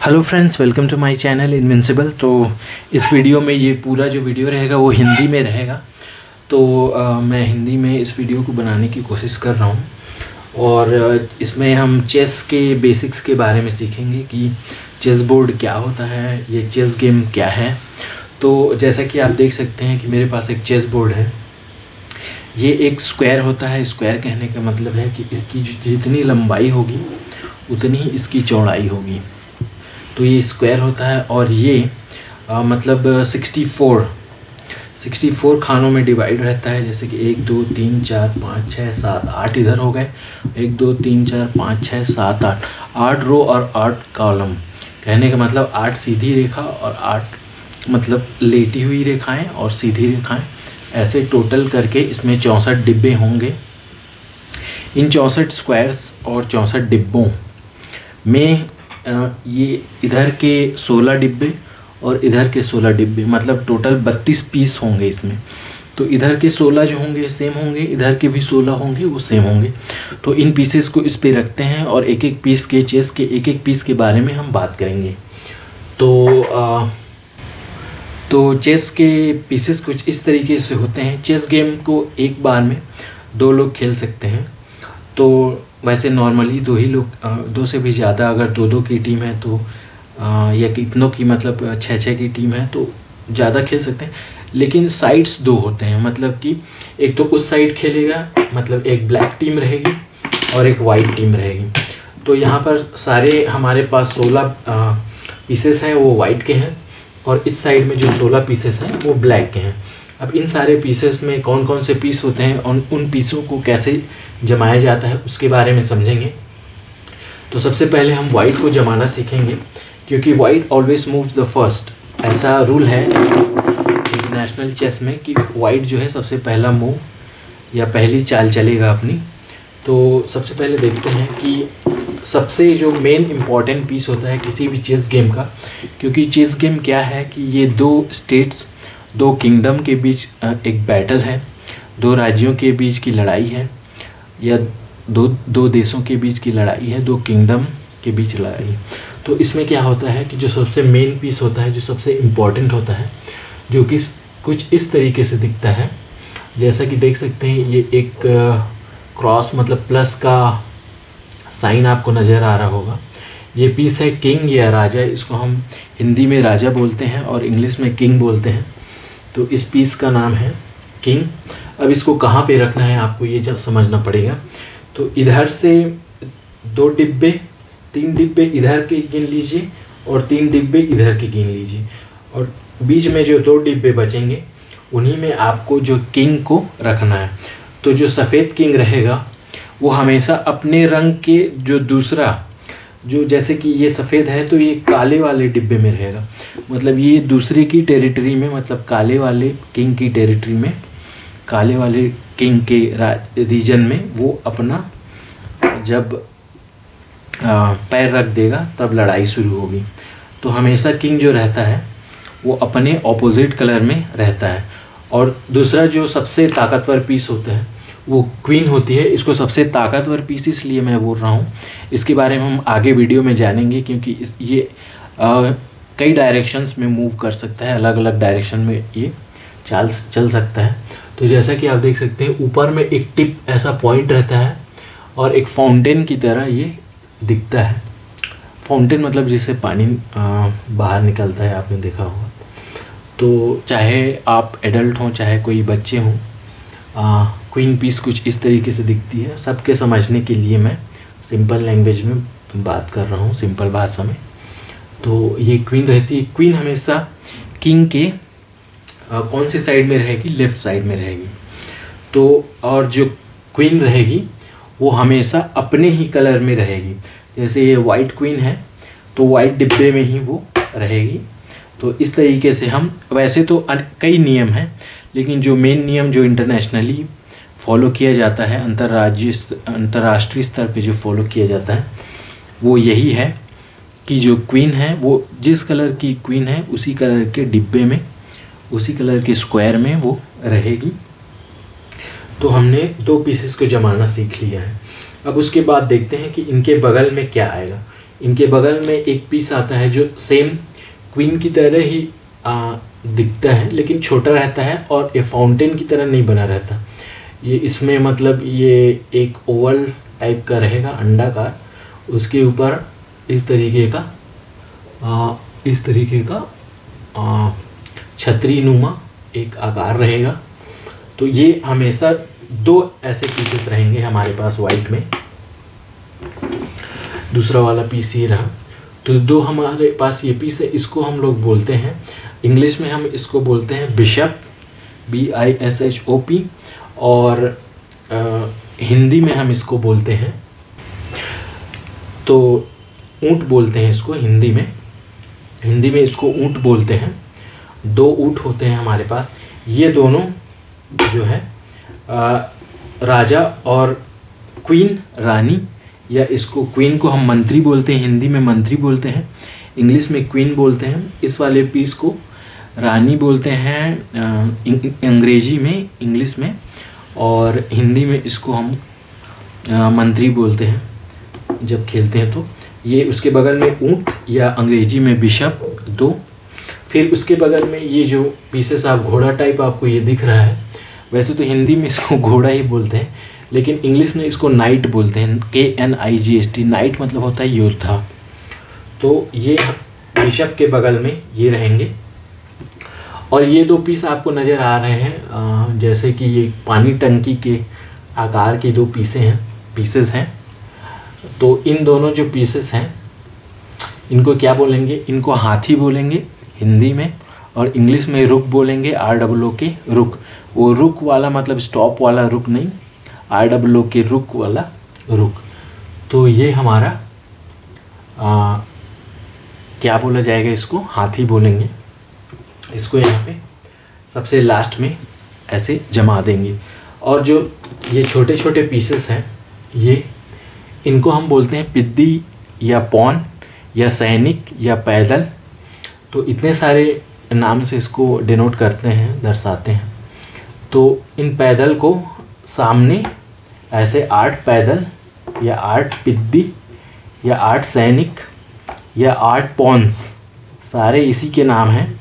Hello friends, welcome to my channel invincible. तो इस video में ये पूरा जो वीडियो रहेगा वो हिंदी में रहेगा। तो मैं हिंदी में इस वीडियो को बनाने की कोशिश कर रहा हूँ और इसमें हम चेस के बेसिक्स के बारे में सीखेंगे कि चेस बोर्ड क्या होता है, ये चेस गेम क्या है। तो जैसा कि आप देख सकते हैं कि मेरे पास एक चेस बोर्ड है। ये एक स्क्वायर होता है। स्क्वायर कहने का मतलब है कि इसकी जितनी लंबाई होगी उतनी ही इसकी चौड़ाई होगी। तो ये स्क्वायर होता है और ये मतलब 64 खानों में डिवाइड रहता है। जैसे कि 1 2 3 4 5 6 7 8 इधर हो गए, 1 2 3 4 5 6 7 8 रो और 8 कॉलम। कहने का मतलब 8 सीधी रेखा और 8 मतलब लेटी हुई रेखाएं और सीधी रेखाएं, ऐसे टोटल करके इसमें 64 डिब्बे होंगे। इन 64 स्क्वायर्स और 64 डिब्बों में ये इधर के 16 डिब्बे और इधर के 16 डिब्बे, मतलब टोटल 32 पीस होंगे इसमें। तो इधर के 16 जो होंगे सेम होंगे, इधर के भी 16 होंगे वो सेम होंगे। तो इन पीसेस को इस पे रखते हैं और एक एक पीस के चेस के एक एक पीस के बारे में हम बात करेंगे। तो चेस के पीसेस कुछ इस तरीके से होते हैं। चेस गेम को एक बार में 2 लोग खेल सकते हैं। तो वैसे नॉर्मली 2 ही लोग, 2 से भी ज़्यादा अगर 2 की टीम है तो या कितनों की मतलब 6 की टीम है तो ज़्यादा खेल सकते हैं। लेकिन साइड्स 2 होते हैं, मतलब कि एक तो उस साइड खेलेगा, मतलब एक ब्लैक टीम रहेगी और एक वाइट टीम रहेगी। तो यहाँ पर सारे हमारे पास 16 पीसेस हैं वो वाइट के हैं और इस साइड में जो 16 पीसेस हैं वो ब्लैक के हैं। अब इन सारे पीसेस में कौन कौन से पीस होते हैं और उन पीसों को कैसे जमाया जाता है उसके बारे में समझेंगे। तो सबसे पहले हम वाइट को जमाना सीखेंगे, क्योंकि white always moves the first. ऐसा रूल है इंटरनेशनल चेस में कि वाइट जो है सबसे पहला मूव या पहली चाल चलेगा अपनी। तो सबसे पहले देखते हैं कि सबसे जो मेन इम्पॉर्टेंट पीस होता है किसी भी चेस गेम का, क्योंकि चेस गेम क्या है कि ये 2 स्टेट्स, 2 किंगडम के बीच एक बैटल है, 2 राज्यों के बीच की लड़ाई है, या दो देशों के बीच की लड़ाई है, 2 किंगडम के बीच लड़ाई है। तो इसमें क्या होता है कि जो सबसे मेन पीस होता है, जो सबसे इम्पॉर्टेंट होता है, जो कि कुछ इस तरीके से दिखता है। जैसा कि देख सकते हैं ये एक क्रॉस मतलब प्लस का साइन आपको नज़र आ रहा होगा। ये पीस है किंग या राजा। इसको हम हिंदी में राजा बोलते हैं और इंग्लिश में किंग बोलते हैं। तो इस पीस का नाम है किंग। अब इसको कहाँ पे रखना है आपको ये जब समझना पड़ेगा। तो इधर से 2 डिब्बे, 3 डिब्बे इधर के गिन लीजिए और 3 डिब्बे इधर के गिन लीजिए, और बीच में जो 2 डिब्बे बचेंगे उन्हीं में आपको जो किंग को रखना है। तो जो सफ़ेद किंग रहेगा वो हमेशा अपने रंग के जो दूसरा, जो जैसे कि ये सफ़ेद है तो ये काले वाले डिब्बे में रहेगा, मतलब ये दूसरे की टेरिटरी में, मतलब काले वाले किंग की टेरिटरी में, काले वाले किंग के रीजन में वो अपना जब पैर रख देगा तब लड़ाई शुरू होगी। तो हमेशा किंग जो रहता है वो अपने ऑपोजिट कलर में रहता है। और दूसरा जो सबसे ताकतवर पीस होता है वो क्वीन होती है। इसको सबसे ताकतवर पीस इसलिए मैं बोल रहा हूँ, इसके बारे में हम आगे वीडियो में जानेंगे, क्योंकि ये कई डायरेक्शंस में मूव कर सकता है, अलग अलग डायरेक्शन में ये चल सकता है। तो जैसा कि आप देख सकते हैं ऊपर में एक टिप ऐसा पॉइंट रहता है और एक फाउंटेन की तरह ये दिखता है। फाउंटेन मतलब जिससे पानी बाहर निकलता है, आपने देखा होगा। तो चाहे आप एडल्ट हों चाहे कोई बच्चे हों, क्वीन पीस कुछ इस तरीके से दिखती है। सबके समझने के लिए मैं सिंपल लैंग्वेज में बात कर रहा हूँ, सिंपल भाषा में। तो ये क्वीन रहती है। क्वीन हमेशा किंग के कौन सी साइड में रहेगी? लेफ़्ट साइड में रहेगी। तो और जो क्वीन रहेगी वो हमेशा अपने ही कलर में रहेगी। जैसे ये वाइट क्वीन है तो वाइट डिब्बे में ही वो रहेगी। तो इस तरीके से हम, वैसे तो कई नियम हैं, लेकिन जो मेन नियम जो इंटरनेशनली फॉलो किया जाता है, अंतर्राष्ट्रीय स्तर पे जो फॉलो किया जाता है वो यही है कि जो क्वीन है वो जिस कलर की क्वीन है उसी कलर के डिब्बे में, उसी कलर के स्क्वायर में वो रहेगी। तो हमने 2 पीसेस को जमाना सीख लिया है। अब उसके बाद देखते हैं कि इनके बगल में क्या आएगा। इनके बगल में एक पीस आता है जो सेम क्वीन की तरह ही दिखता है, लेकिन छोटा रहता है और ये फाउंटेन की तरह नहीं बना रहता। ये इसमें मतलब ये एक ओवल टाइप का रहेगा, अंडाकार, उसके ऊपर इस तरीके का छतरी नुमा एक आकार रहेगा। तो ये हमेशा 2 ऐसे पीसेस रहेंगे हमारे पास वाइट में। दूसरा वाला पीस ये रहा। तो 2 हमारे पास ये पीस है, इसको हम लोग बोलते हैं, इंग्लिश में हम इसको बोलते हैं बिशप, BISHOP, और हिंदी में हम इसको बोलते हैं, तो ऊंट बोलते हैं इसको हिंदी में इसको ऊंट बोलते हैं। 2 ऊंट होते हैं हमारे पास। ये दोनों जो है राजा और क्वीन, रानी, या इसको क्वीन को हम मंत्री बोलते हैं, हिंदी में मंत्री बोलते हैं, इंग्लिश में क्वीन बोलते हैं। इस वाले पीस को रानी बोलते हैं अंग्रेजी में, इंग्लिश में, और हिंदी में इसको हम मंत्री बोलते हैं जब खेलते हैं। तो ये उसके बगल में ऊंट या अंग्रेजी में बिशप 2। फिर उसके बगल में ये जो पीसेस आप घोड़ा टाइप आपको ये दिख रहा है, वैसे तो हिंदी में इसको घोड़ा ही बोलते हैं, लेकिन इंग्लिश में इसको नाइट बोलते हैं, KNIGHT। नाइट मतलब होता है योद्धा। तो ये बिशप के बगल में ये रहेंगे। और ये 2 पीस आपको नज़र आ रहे हैं, जैसे कि ये पानी टंकी के आकार की 2 पीसेस हैं। तो इन दोनों जो पीसेस हैं इनको क्या बोलेंगे? इनको हाथी बोलेंगे हिंदी में, और इंग्लिश में रुक बोलेंगे, ROOK, रुक। वो रुक वाला मतलब स्टॉप वाला रुक नहीं, ROOK, रुक वाला रुक। तो ये हमारा क्या बोला जाएगा? इसको हाथी बोलेंगे। इसको यहाँ पे सबसे लास्ट में ऐसे जमा देंगे। और जो ये छोटे छोटे पीसेस हैं, ये इनको हम बोलते हैं पिद्दी या पॉन या सैनिक या पैदल। तो इतने सारे नाम से इसको डिनोट करते हैं, दर्शाते हैं। तो इन पैदल को सामने ऐसे 8 पैदल या 8 पिद्दी या 8 सैनिक या 8 पॉन्स, सारे इसी के नाम हैं।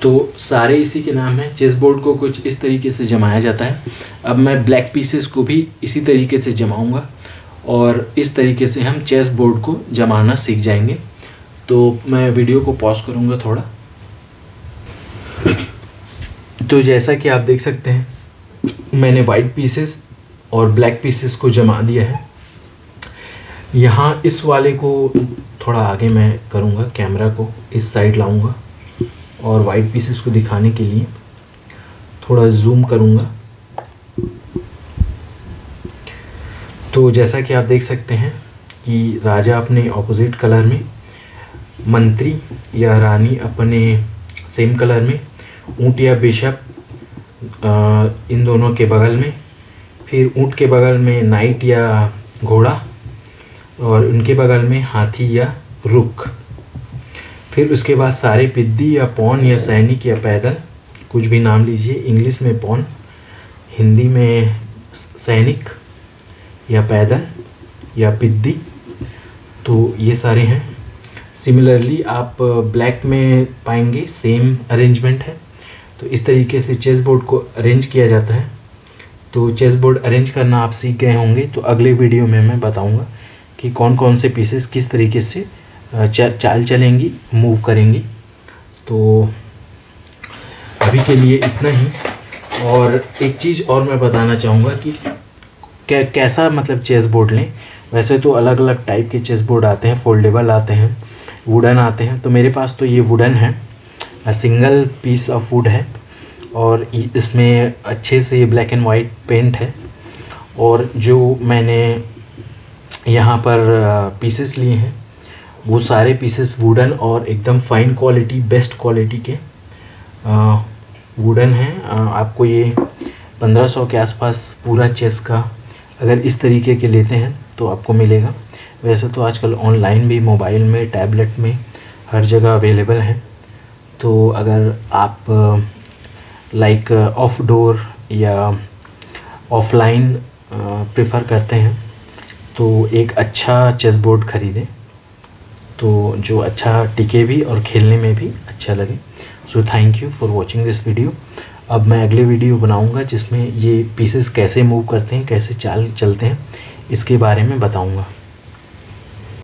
तो सारे इसी के नाम हैं। चेस बोर्ड को कुछ इस तरीके से जमाया जाता है। अब मैं ब्लैक पीसेस को भी इसी तरीके से जमाऊंगा, और इस तरीके से हम चेस बोर्ड को जमाना सीख जाएंगे। तो मैं वीडियो को पॉज करूंगा थोड़ा। तो जैसा कि आप देख सकते हैं, मैंने वाइट पीसेस और ब्लैक पीसेस को जमा दिया है। यहाँ इस वाले को थोड़ा आगे मैं करूँगा, कैमरा को इस साइड लाऊंगा और वाइट पीसेस को दिखाने के लिए थोड़ा जूम करूँगा। तो जैसा कि आप देख सकते हैं कि राजा अपने ऑपोजिट कलर में, मंत्री या रानी अपने सेम कलर में, ऊँट या बिशप इन दोनों के बगल में, फिर ऊँट के बगल में नाइट या घोड़ा, और उनके बगल में हाथी या रुक। फिर उसके बाद सारे पिद्दी या पॉन या सैनिक या पैदल, कुछ भी नाम लीजिए, इंग्लिश में पॉन, हिंदी में सैनिक या पैदल या पिद्दी। तो ये सारे हैं। सिमिलरली आप ब्लैक में पाएंगे, सेम अरेंजमेंट है। तो इस तरीके से चेस बोर्ड को अरेंज किया जाता है। तो चेस बोर्ड अरेंज करना आप सीख गए होंगे। तो अगले वीडियो में मैं बताऊंगा कि कौन कौन से पीसेस किस तरीके से चाल चलेंगी, मूव करेंगी। तो अभी के लिए इतना ही। और एक चीज़ और मैं बताना चाहूँगा कि कैसा मतलब चेस बोर्ड लें। वैसे तो अलग अलग टाइप के चेस बोर्ड आते हैं, फोल्डेबल आते हैं, वुडन आते हैं। तो मेरे पास तो ये वुडन है, सिंगल पीस ऑफ वुड है, और इसमें अच्छे से ब्लैक एंड वाइट पेंट है। और जो मैंने यहाँ पर पीसेस लिए हैं वो सारे पीसेस वुडन और एकदम फाइन क्वालिटी, बेस्ट क्वालिटी के वुडन हैं। आपको ये 1500 के आसपास पूरा चेस का अगर इस तरीके के लेते हैं तो आपको मिलेगा। वैसे तो आजकल ऑनलाइन भी, मोबाइल में, टैबलेट में, हर जगह अवेलेबल है। तो अगर आप लाइक ऑफ डोर या ऑफलाइन प्रेफर करते हैं तो एक अच्छा चेस बोर्ड ख़रीदें, तो जो अच्छा टिके भी और खेलने में भी अच्छा लगे। So thank you for watching this video. अब मैं अगले वीडियो बनाऊंगा जिसमें ये पीसेस कैसे मूव करते हैं, कैसे चाल चलते हैं, इसके बारे में बताऊंगा।